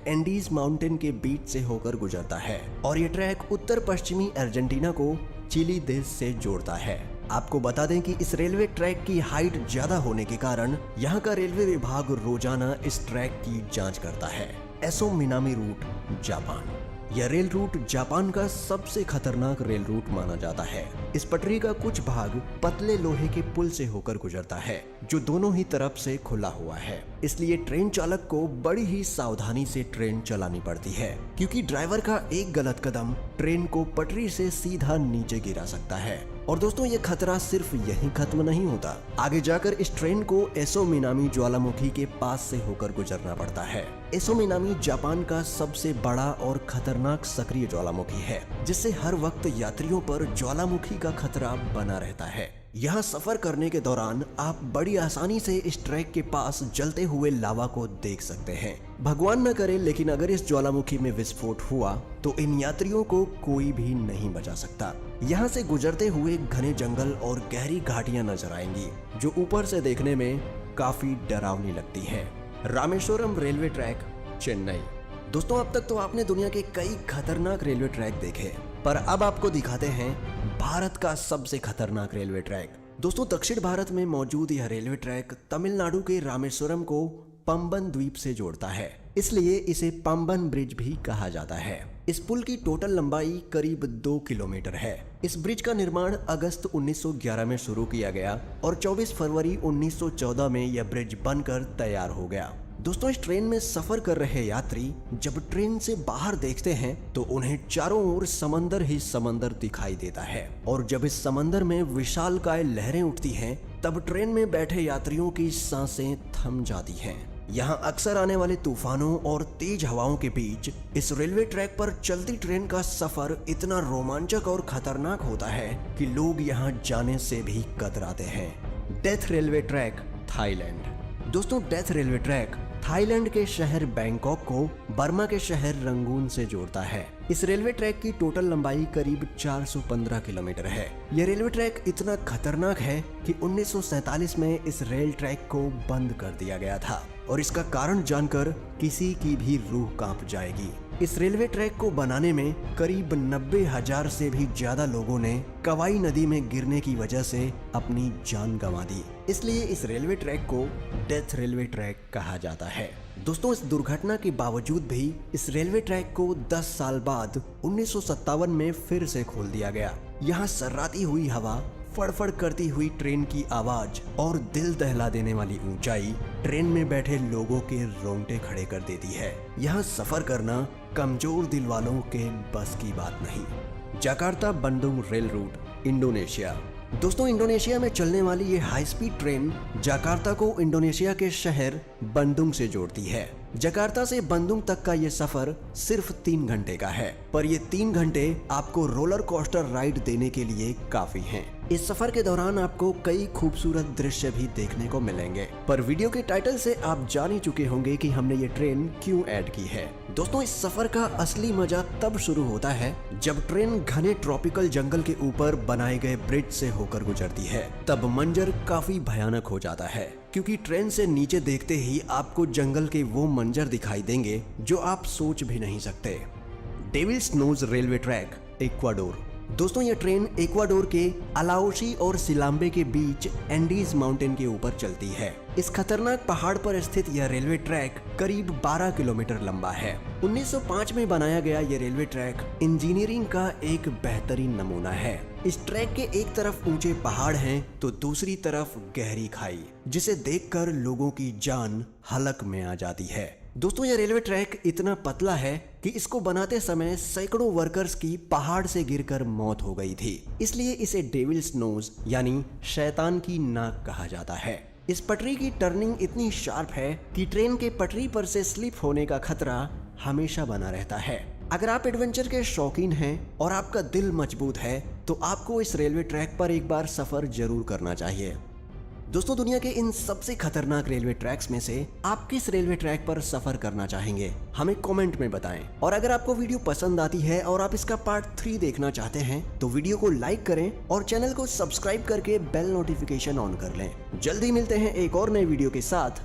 Andes mountain के बीच से होकर गुजरता है और ये ट्रैक उत्तर पश्चिमी अर्जेंटीना को चिली देश से जोड़ता है। आपको बता दें कि इस रेलवे ट्रैक की हाइट ज्यादा होने के कारण यहाँ का रेलवे विभाग रोजाना इस ट्रैक की जांच करता है। Aso Minami route, Japan. यह रेल रूट जापान का सबसे खतरनाक रेल रूट माना जाता है। इस पटरी का कुछ भाग पतले लोहे के पुल से होकर गुजरता है जो दोनों ही तरफ से खुला हुआ है, इसलिए ट्रेन चालक को बड़ी ही सावधानी से ट्रेन चलानी पड़ती है, क्योंकि ड्राइवर का एक गलत कदम ट्रेन को पटरी से सीधा नीचे गिरा सकता है। और दोस्तों, ये खतरा सिर्फ यहीं खत्म नहीं होता, आगे जाकर इस ट्रेन को एसो मिनामी ज्वालामुखी के पास से होकर गुजरना पड़ता है। एसो मिनामी जापान का सबसे बड़ा और खतरनाक सक्रिय ज्वालामुखी है, जिससे हर वक्त यात्रियों पर ज्वालामुखी का खतरा बना रहता है। यहाँ सफर करने के दौरान आप बड़ी आसानी से इस ट्रैक के पास जलते हुए लावा को देख सकते हैं। भगवान न करे, लेकिन अगर इस ज्वालामुखी में विस्फोट हुआ तो इन यात्रियों को कोई भी नहीं बचा सकता। यहाँ से गुजरते हुए घने जंगल और गहरी घाटियां नजर आएंगी, जो ऊपर से देखने में काफी डरावनी लगती हैं। Rameswaram railway track, Chennai. दोस्तों, अब तक तो आपने दुनिया के कई खतरनाक रेलवे ट्रैक देखे, पर अब आपको दिखाते हैं भारत का सबसे खतरनाक रेलवे ट्रैक। दोस्तों, दक्षिण भारत में मौजूद यह रेलवे ट्रैक तमिलनाडु के रामेश्वरम को पंबन द्वीप से जोड़ता है, इसलिए इसे पंबन ब्रिज भी कहा जाता है। इस पुल की टोटल लंबाई करीब 2 किलोमीटर है। इस ब्रिज का निर्माण अगस्त 1911 में शुरू किया गया और 24 फरवरी 1914 में यह ब्रिज बनकर तैयार हो गया। दोस्तों, इस ट्रेन में सफर कर रहे यात्री जब ट्रेन से बाहर देखते हैं तो उन्हें चारों ओर समंदर ही समंदर दिखाई देता है, और जब इस समंदर में विशालकाय लहरें उठती हैं तब ट्रेन में बैठे यात्रियों की सांसें थम जाती हैं। यहाँ अक्सर आने वाले तूफानों और तेज हवाओं के बीच इस रेलवे ट्रैक पर चलती ट्रेन का सफर इतना रोमांचक और खतरनाक होता है कि लोग यहाँ जाने से भी कतराते हैं। Death railway track, Thailand. दोस्तों, डेथ रेलवे ट्रैक थाईलैंड के शहर बैंकॉक को बर्मा के शहर रंगून से जोड़ता है। इस रेलवे ट्रैक की टोटल लंबाई करीब 415 किलोमीटर है। यह रेलवे ट्रैक इतना खतरनाक है कि 1947 में इस रेल ट्रैक को बंद कर दिया गया था, और इसका कारण जानकर किसी की भी रूह कांप जाएगी। इस रेलवे ट्रैक को बनाने में करीब 90,000 से भी ज्यादा लोगों ने कवाई नदी में गिरने की वजह से अपनी जान गंवा दी, इसलिए इस रेलवे ट्रैक को डेथ रेलवे ट्रैक कहा जाता है। दोस्तों, इस दुर्घटना के बावजूद भी इस रेलवे ट्रैक को 10 साल बाद 1957 में फिर से खोल दिया गया। यहाँ सर्राती हुई हवा, फड़फड़ करती हुई ट्रेन की आवाज और दिल दहला देने वाली ऊंचाई ट्रेन में बैठे लोगों के रोंगटे खड़े कर देती है। यहाँ सफर करना कमजोर दिल वालों के बस की बात नहीं। Jakarta Bandung rail route, Indonesia. दोस्तों, इंडोनेशिया में चलने वाली ये हाई स्पीड ट्रेन जकार्ता को इंडोनेशिया के शहर बंदुंग से जोड़ती है। जकार्ता से बंदुंग तक का ये सफर सिर्फ 3 घंटे का है, पर ये 3 घंटे आपको रोलर कोस्टर राइड देने के लिए काफी हैं। इस सफर के दौरान आपको कई खूबसूरत दृश्य भी देखने को मिलेंगे, पर वीडियो के टाइटल से आप जान ही चुके होंगे कि हमने ये ट्रेन क्यों ऐड की है। दोस्तों, इस सफर का असली मजा तब शुरू होता है जब ट्रेन घने ट्रॉपिकल जंगल के ऊपर बनाए गए ब्रिज से होकर गुजरती है। तब मंजर काफी भयानक हो जाता है, क्योंकि ट्रेन से नीचे देखते ही आपको जंगल के वो मंजर दिखाई देंगे जो आप सोच भी नहीं सकते। Devil's nose railway track, Ecuador. दोस्तों, यह ट्रेन इक्वाडोर के अलाओशी और सिलाम्बे के बीच एंडीज माउंटेन के ऊपर चलती है। इस खतरनाक पहाड़ पर स्थित यह रेलवे ट्रैक करीब 12 किलोमीटर लंबा है। 1905 में बनाया गया यह रेलवे ट्रैक इंजीनियरिंग का एक बेहतरीन नमूना है। इस ट्रैक के एक तरफ ऊंचे पहाड़ हैं तो दूसरी तरफ गहरी खाई, जिसे देखकर लोगों की जान हलक में आ जाती है। दोस्तों, यह रेलवे ट्रैक इतना पतला है कि इसको बनाते समय सैकड़ों वर्कर्स की पहाड़ से गिरकर मौत हो गई थी, इसलिए इसे डेविल्स नोज यानी शैतान की नाक कहा जाता है। इस पटरी की टर्निंग इतनी शार्प है कि ट्रेन के पटरी पर से स्लिप होने का खतरा हमेशा बना रहता है। अगर आप एडवेंचर के शौकीन हैं और आपका दिल मजबूत है तो आपको इस रेलवे ट्रैक पर एक बार सफर जरूर करना चाहिए। दोस्तों, दुनिया के इन सबसे खतरनाक रेलवे ट्रैक्स में से आप किस रेलवे ट्रैक पर सफर करना चाहेंगे, हमें कमेंट में बताएं। और अगर आपको वीडियो पसंद आती है और आप इसका पार्ट 3 देखना चाहते हैं तो वीडियो को लाइक करें और चैनल को सब्सक्राइब करके बेल नोटिफिकेशन ऑन कर लें। जल्दी मिलते हैं एक और नए वीडियो के साथ।